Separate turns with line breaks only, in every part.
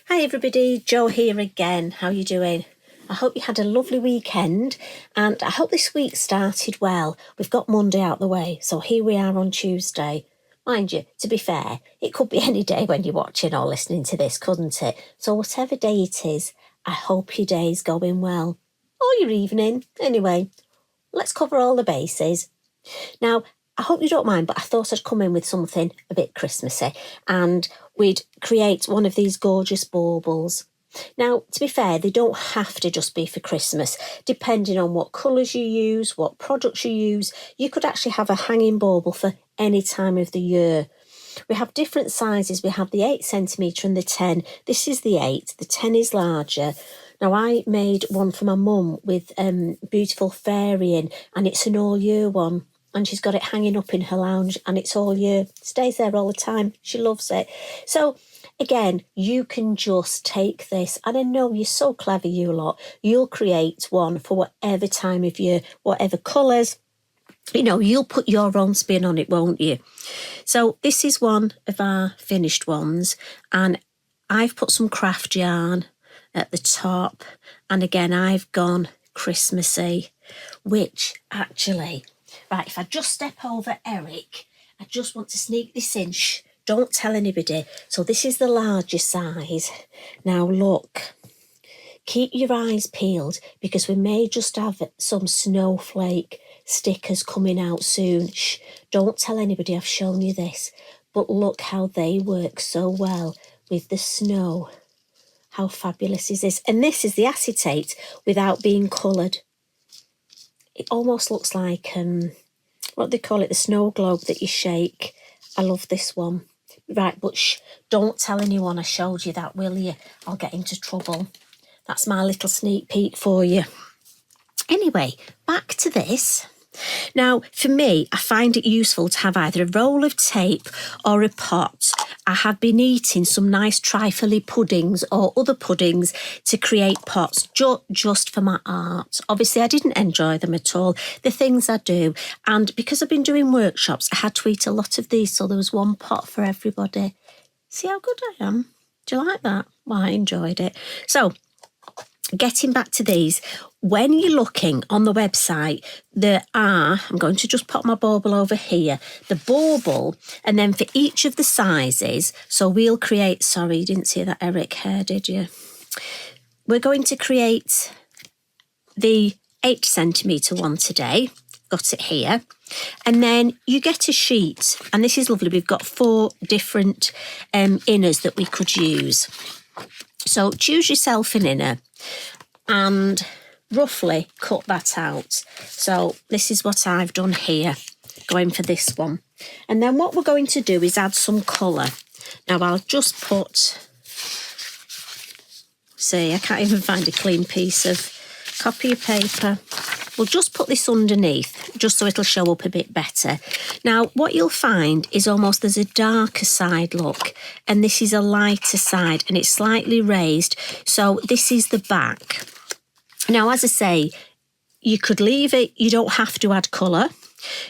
Hi everybody, Jo here again. How are you doing? I hope you had a lovely weekend and I hope this week started well. We've got Monday out the way, so here we are on Tuesday. Mind you, to be fair, it could be any day when you're watching or listening to this, couldn't it? So whatever day it is, I hope your day's going well. Or your evening. Anyway, let's cover all the bases. Now, I hope you don't mind, but I thought I'd come in with something a bit Christmassy and we'd create one of these gorgeous baubles. Now, to be fair, they don't have to just be for Christmas. Depending on what colours you use, what products you use, you could actually have a hanging bauble for any time of the year. We have different sizes. We have the 8cm and the 10. This is the 8. The 10 is larger. Now, I made one for my mum with beautiful fairy in, and it's an all-year one. And she's got it hanging up in her lounge and it's all year. It stays there all the time. She loves it. So, again, you can just take this. And I know you're so clever, you lot. You'll create one for whatever time of year, whatever colours. You know, you'll put your own spin on it, won't you? So this is one of our finished ones. And I've put some craft yarn at the top. And again, I've gone Christmassy, which actually... Right, if I just step over Eric, I just want to sneak this in. Shh, don't tell anybody. So this is the larger size. Now look, keep your eyes peeled because we may just have some snowflake stickers coming out soon. Shh, don't tell anybody I've shown you this. But look how they work so well with the snow. How fabulous is this? And this is the acetate without being coloured. It almost looks like, what they call it, the snow globe that you shake. I love this one. Right, but shh, don't tell anyone I showed you that, will you? I'll get into trouble. That's my little sneak peek for you. Anyway, back to this. Now, for me, I find it useful to have either a roll of tape or a pot. I have been eating some nice trifly puddings or other puddings to create pots just for my art. Obviously, I didn't enjoy them at all, the things I do. And because I've been doing workshops, I had to eat a lot of these, so there was one pot for everybody. See how good I am? Do you like that? Well, I enjoyed it. So, getting back to these, when you're looking on the website, there are, I'm going to just pop my bauble over here, the bauble, and then for each of the sizes, so we'll create, sorry, you didn't see that Eric hair, did you? We're going to create the 8cm one today, got it here, and then you get a sheet, and this is lovely, we've got 4 different inners that we could use. So choose yourself an inner and roughly cut that out. So this is what I've done here, going for this one. And then what we're going to do is add some colour. Now I'll just put, see, I can't even find a clean piece of copy of paper. We'll just put this underneath, just so it'll show up a bit better. Now, what you'll find is almost there's a darker side look, and this is a lighter side, and it's slightly raised. So this is the back. Now, as I say, you could leave it, you don't have to add colour.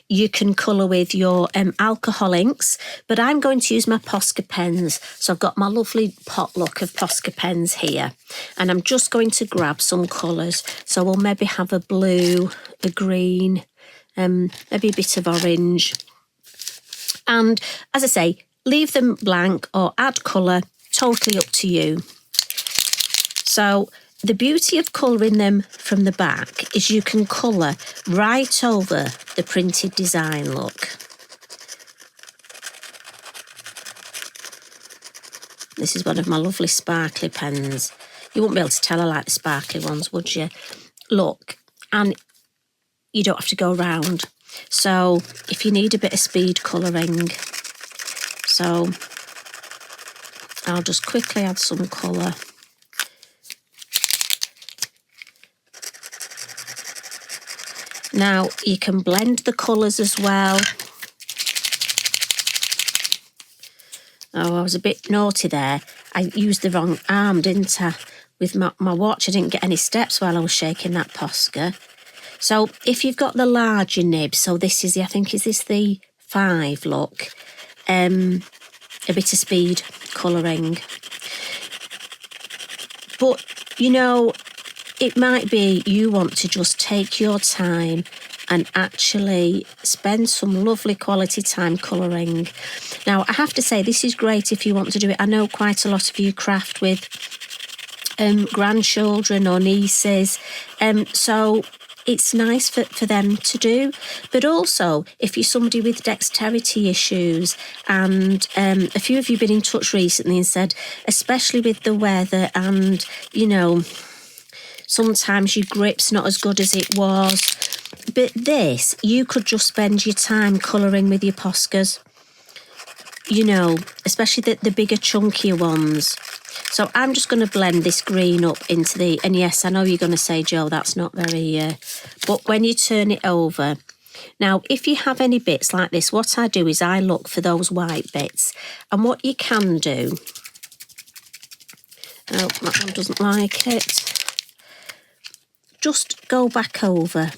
You can colour with your alcohol inks, but I'm going to use my Posca pens. So I've got my lovely potluck of Posca pens here, and I'm just going to grab some colours. So we'll maybe have a blue, a green, maybe a bit of orange. And as I say, leave them blank or add colour, totally up to you. So the beauty of colouring them from the back is you can colour right over the printed design, look. This is one of my lovely sparkly pens. You wouldn't be able to tell I like the sparkly ones, would you? Look, and you don't have to go round. So if you need a bit of speed colouring, so I'll just quickly add some colour. Now, you can blend the colours as well. Oh, I was a bit naughty there. I used the wrong arm, didn't I? With my watch, I didn't get any steps while I was shaking that Posca. So, if you've got the larger nib, so this is, I think, is this the 5, look. A bit of speed colouring. But, you know, it might be you want to just take your time and actually spend some lovely quality time colouring. Now, I have to say, this is great if you want to do it. I know quite a lot of you craft with grandchildren or nieces, so it's nice for them to do. But also, if you're somebody with dexterity issues, and a few of you been in touch recently and said, especially with the weather and, you know, sometimes your grip's not as good as it was. But this, you could just spend your time colouring with your Poscas, you know, especially the bigger, chunkier ones. So I'm just going to blend this green up into the... And yes, I know you're going to say, Jo, that's not very... but when you turn it over... Now, if you have any bits like this, what I do is I look for those white bits. And what you can do... Oh, that one doesn't like it. Just go back over.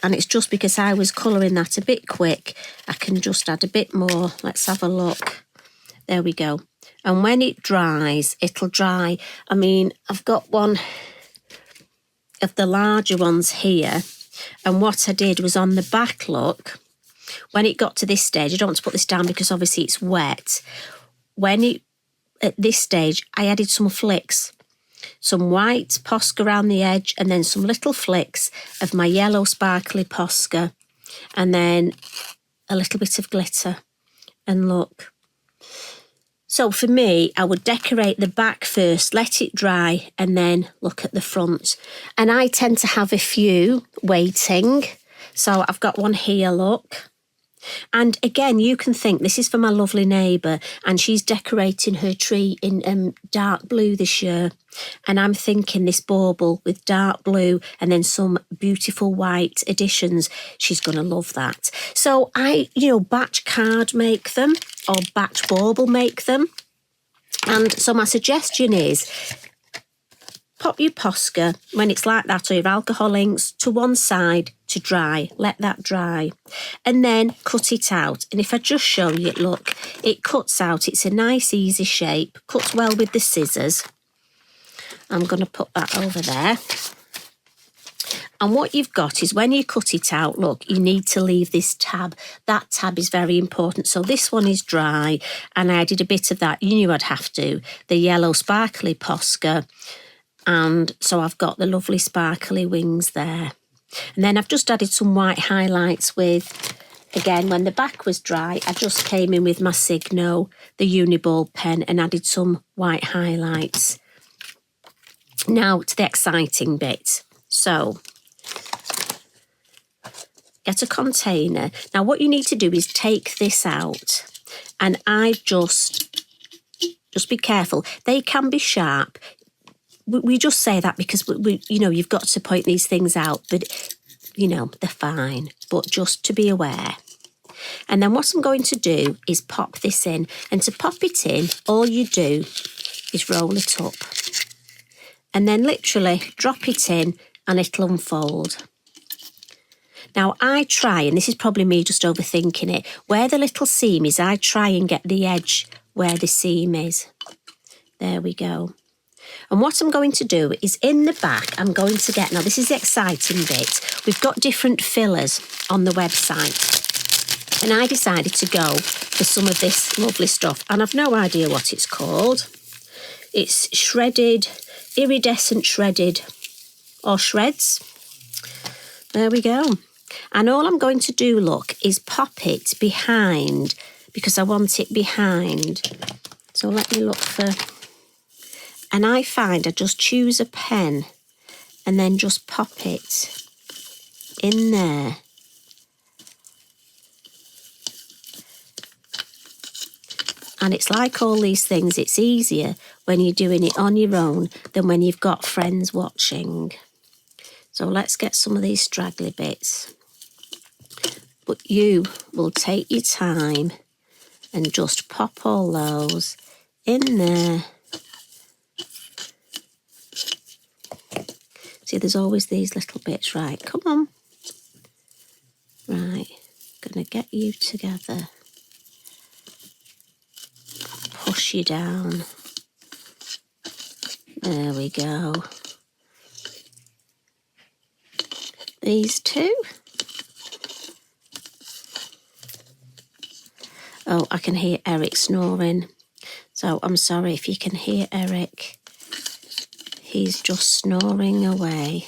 And it's just because I was colouring that a bit quick, I can just add a bit more. Let's have a look. There we go. And when it dries, it'll dry. I mean, I've got one of the larger ones here. And what I did was on the back, look, when it got to this stage, I don't want to put this down because obviously it's wet. At this stage, I added some flicks. Some white Posca around the edge and then some little flicks of my yellow sparkly Posca and then a little bit of glitter. And look. So for me, I would decorate the back first, let it dry and then look at the front. And I tend to have a few waiting. So I've got one here, look. And again, you can think, this is for my lovely neighbour and she's decorating her tree in dark blue this year. And I'm thinking this bauble with dark blue and then some beautiful white additions, she's going to love that. So I, you know, batch card make them or batch bauble make them. And so my suggestion is, pop your Posca when it's like that or your alcohol inks to one side to dry. Let that dry. And then cut it out. And if I just show you, look, it cuts out. It's a nice, easy shape. Cuts well with the scissors. I'm going to put that over there. And what you've got is when you cut it out, look, you need to leave this tab. That tab is very important. So this one is dry. And I did a bit of that. You knew I'd have to. The yellow sparkly Posca. And so I've got the lovely sparkly wings there. And then I've just added some white highlights with, again, when the back was dry, I just came in with my Signo, the Uniball pen, and added some white highlights. Now to the exciting bit. So, get a container. Now what you need to do is take this out. And I just be careful. They can be sharp. We just say that because, we, you know, you've got to point these things out, but, you know, they're fine. But just to be aware. And then what I'm going to do is pop this in. And to pop it in, all you do is roll it up. And then literally drop it in and it'll unfold. Now, I try, and this is probably me just overthinking it, where the little seam is, I try and get the edge where the seam is. There we go. And what I'm going to do is in the back, I'm going to get, now this is the exciting bit, we've got different fillers on the website. And I decided to go for some of this lovely stuff. And I've no idea what it's called. It's shredded, iridescent shredded, or shreds. There we go. And all I'm going to do, look, is pop it behind, because I want it behind. So let me look for... And I find I just choose a pen and then just pop it in there. And it's like all these things, it's easier when you're doing it on your own than when you've got friends watching. So let's get some of these straggly bits. But you will take your time and just pop all those in there. See, there's always these little bits. Right, come on. Right, gonna get you together. Push you down. There we go. These two. Oh, I can hear Eric snoring. So I'm sorry if you can hear Eric. He's just snoring away.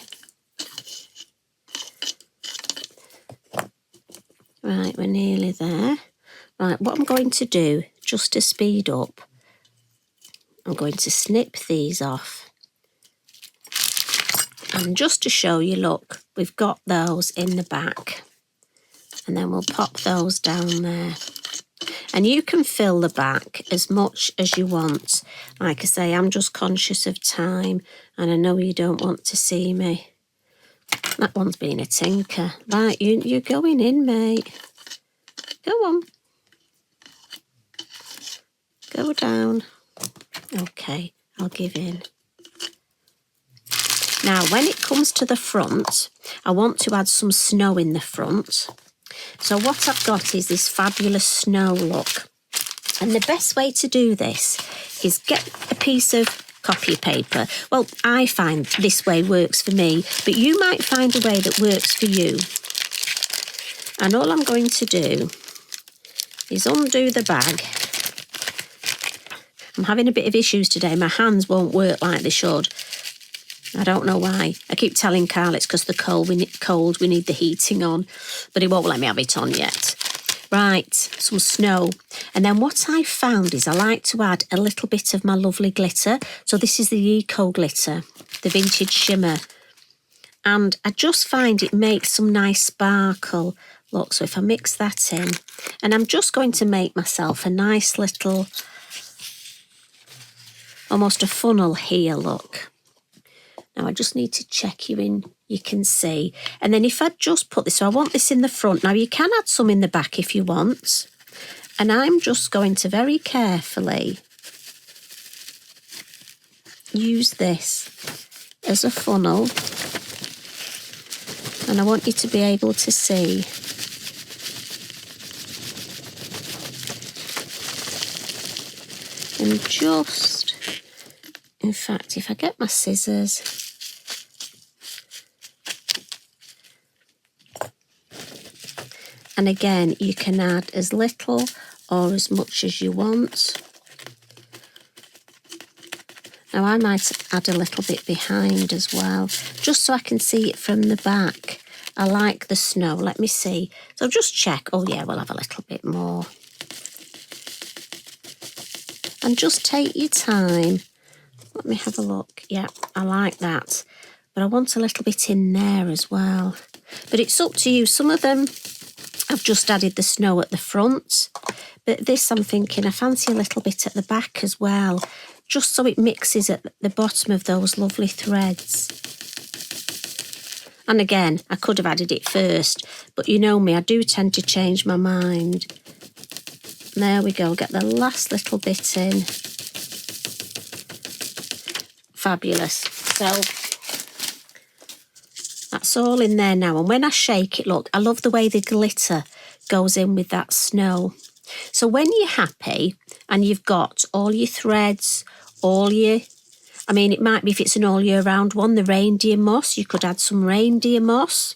Right, we're nearly there. Right, what I'm going to do, just to speed up, I'm going to snip these off. And just to show you, look, we've got those in the back. And then we'll pop those down there. And you can fill the back as much as you want. Like I say, I'm just conscious of time, and I know you don't want to see me. That one's been a tinker. Right, you're going in, mate. Go on. Go down. Okay, I'll give in. Now, when it comes to the front, I want to add some snow in the front. So what I've got is this fabulous snow look. And the best way to do this is get a piece of copy paper. Well, I find this way works for me, but you might find a way that works for you. And all I'm going to do is undo the bag. I'm having a bit of issues today. My hands won't work like they should. I don't know why. I keep telling Carl it's because the cold. We need the heating on, but he won't let me have it on yet. Right, some snow. And then what I found is I like to add a little bit of my lovely glitter. So this is the Eco Glitter, the Vintage Shimmer. And I just find it makes some nice sparkle. Look, so if I mix that in, and I'm just going to make myself a nice little, almost a funnel here, look. Now I just need to check you can see. And then if I just put this, so I want this in the front. Now you can add some in the back if you want. And I'm just going to very carefully use this as a funnel. And I want you to be able to see. And just, in fact, if I get my scissors, and again, you can add as little or as much as you want. Now, I might add a little bit behind as well, just so I can see it from the back. I like the snow. Let me see. So just check. Oh, yeah, we'll have a little bit more. And just take your time. Let me have a look. Yeah, I like that. But I want a little bit in there as well. But it's up to you. Some of them, I've just added the snow at the front, but this I'm thinking I fancy a little bit at the back as well, just so it mixes at the bottom of those lovely threads. And again, I could have added it first, but you know me, I do tend to change my mind. There we go, get the last little bit in. Fabulous. So that's all in there now. And when I shake it, look, I love the way the glitter goes in with that snow. So when you're happy and you've got all your threads, it might be if it's an all year round one, the reindeer moss, you could add some reindeer moss.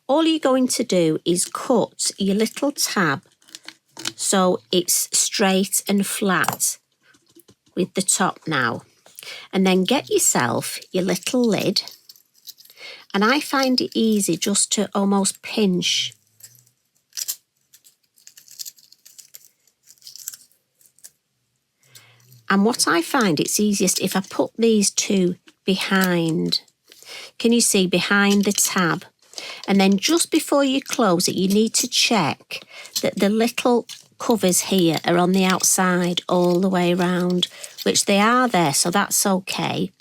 All you're going to do is cut your little tab so it's straight and flat with the top now. And then get yourself your little lid. And I find it easy just to almost pinch. And what I find it's easiest if I put these two behind. Can you see behind the tab? And then just before you close it, you need to check that the little covers here are on the outside all the way around, which they are there, so that's okay.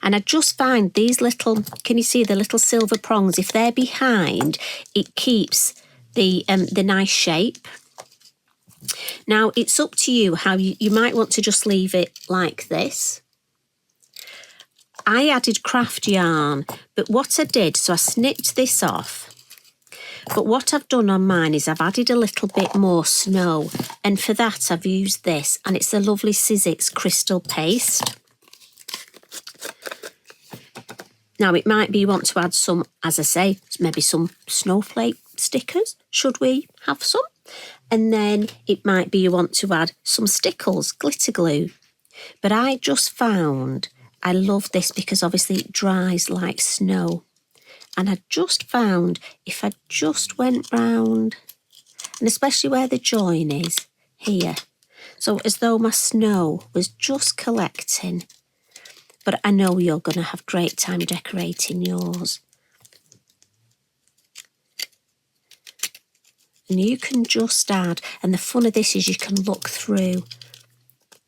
And I just find these little, can you see the little silver prongs? If they're behind, it keeps the nice shape. Now, it's up to you how you might want to just leave it like this. I added craft yarn, but what I did, so I snipped this off. But what I've done on mine is I've added a little bit more snow. And for that, I've used this. And it's a lovely Sizzix crystal paste. Now, it might be you want to add some, as I say, maybe some snowflake stickers, should we have some? And then it might be you want to add some stickles, glitter glue. But I just found I love this because obviously it dries like snow. And I just found if I just went round, and especially where the join is, here, so as though my snow was just collecting. But I know you're going to have great time decorating yours. And you can just add, and the fun of this is you can look through.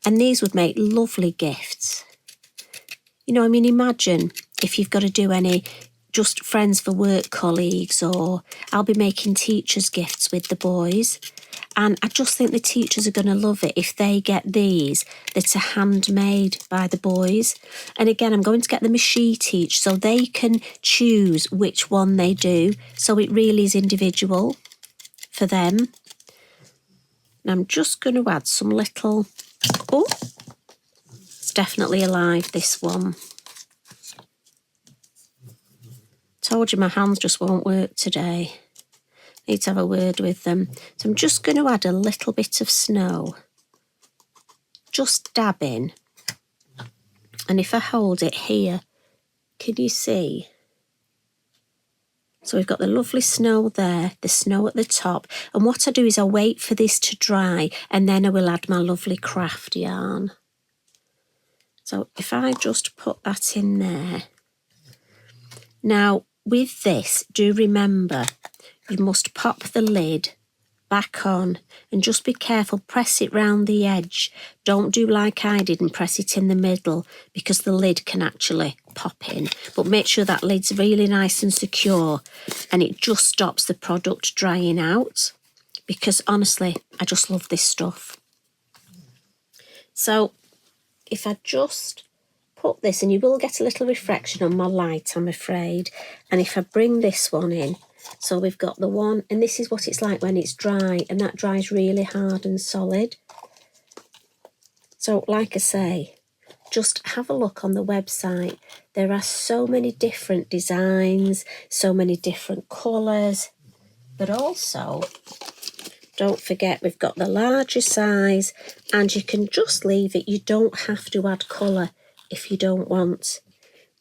And these would make lovely gifts. You know, I mean, imagine if you've got to do any just friends for work colleagues, or I'll be making teachers gifts with the boys. And I just think the teachers are going to love it if they get these that are handmade by the boys. And again, I'm going to get them a sheet each so they can choose which one they do. So it really is individual for them. And I'm just going to add some little... Oh, it's definitely alive, this one. Told you my hands just won't work today. Need to have a word with them. So I'm just going to add a little bit of snow. Just dab in. And if I hold it here, can you see? So we've got the lovely snow there, the snow at the top. And what I do is I wait for this to dry and then I will add my lovely craft yarn. So if I just put that in there. Now, with this, do remember, you must pop the lid back on and just be careful, press it round the edge. Don't do like I did and press it in the middle because the lid can actually pop in. But make sure that lid's really nice and secure and it just stops the product drying out because honestly, I just love this stuff. So if I just put this, and you will get a little reflection on my light, I'm afraid. And if I bring this one in, so we've got the one, and this is what it's like when it's dry, and that dries really hard and solid. So like I say, just have a look on the website. There are so many different designs, so many different colours, but also don't forget we've got the larger size and you can just leave it. You don't have to add colour if you don't want.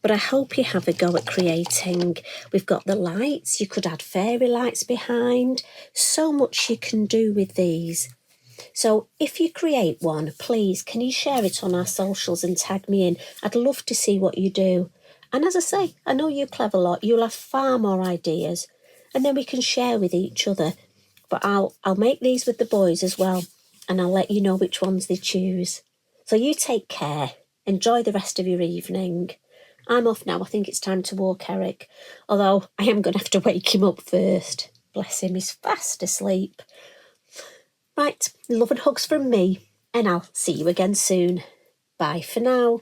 But I hope you have a go at creating. We've got the lights. You could add fairy lights behind. So much you can do with these. So if you create one, please, can you share it on our socials and tag me in? I'd love to see what you do. And as I say, I know you're clever lot. You'll have far more ideas. And then we can share with each other. But I'll make these with the boys as well. And I'll let you know which ones they choose. So you take care. Enjoy the rest of your evening. I'm off now. I think it's time to walk Eric. Although I am going to have to wake him up first. Bless him, he's fast asleep. Right, love and hugs from me. And I'll see you again soon. Bye for now.